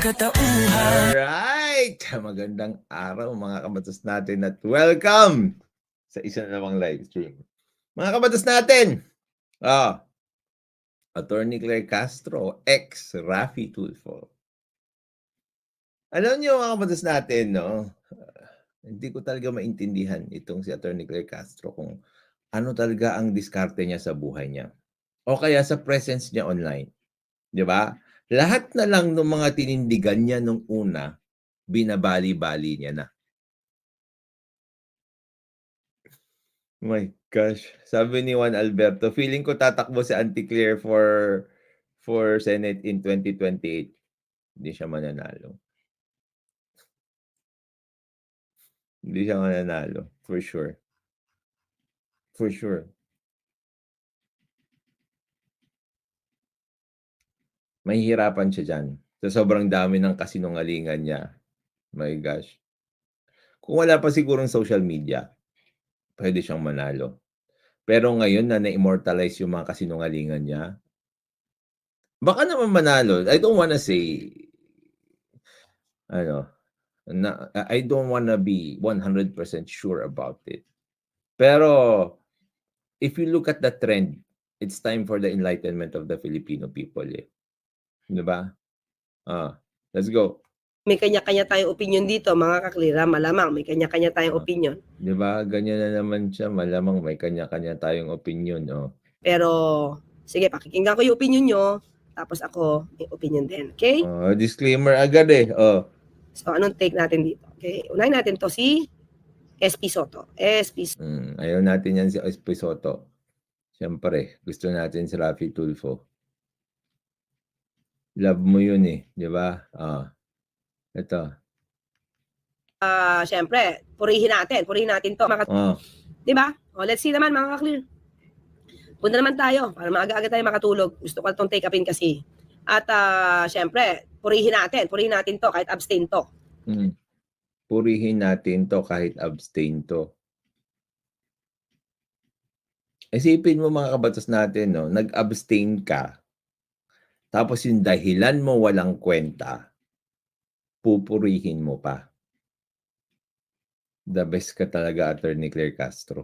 katauhan. Alright! Magandang araw mga kabatas natin at welcome sa isa na namang live stream. Mga kabatas natin, Attorney Claire Castro, ex Raffy Tulfo. Alam niyo mga kabatas natin, no? Hindi ko talaga maintindihan itong si Attorney Claire Castro kung ano talaga ang diskarte niya sa buhay niya. O kaya sa presence niya online. Di ba? Lahat na lang ng mga tinindigan niya nung una, binabali-bali niya na. Oh my gosh. Sabi ni Juan Alberto, feeling ko tatakbo si Auntie Claire for Senate in 2028. Hindi siya mananalo. Hindi siya mananalo. For sure. For sure. Mahihirapan siya dyan. Sa sobrang dami ng kasinungalingan niya. My gosh. Kung wala pa sigurong social media, pwede siyang manalo. Pero ngayon na na-immortalize yung mga kasinungalingan niya, baka naman manalo. I don't wanna say, I don't wanna be 100% sure about it. Pero, if you look at the trend, it's time for the enlightenment of the Filipino people, eh. Di ba? Let's go. May kanya-kanya tayong opinion dito, mga kaklira, malamang may kanya-kanya tayong opinion. Di ba? Ganyan na naman siya, malamang may kanya-kanya tayong opinion, oh. Pero, sige, pakikinggan ko yung opinion nyo, tapos ako, may opinion din, okay? Disclaimer agad eh. So, anong take natin dito? Okay, unahin natin to si SP Soto. SP Soto. Ayaw natin yan si SP Soto. Siyempre, gusto natin si Raffy Tulfo. Love mo yun eh, di ba? Ito. Siyempre, purihin natin to. Di ba? Let's see naman mga kaklir. Punta naman tayo para maaga-aga tayo makatulog. Gusto ko itong take upin kasi. At siyempre, purihin natin to kahit abstain to. Purihin natin to kahit abstain to. Isipin mo mga kabatas natin, no? Nag-abstain ka. Tapos yung dahilan mo walang kwenta, pupurihin mo pa. The best ka talaga, Attorney Claire Castro.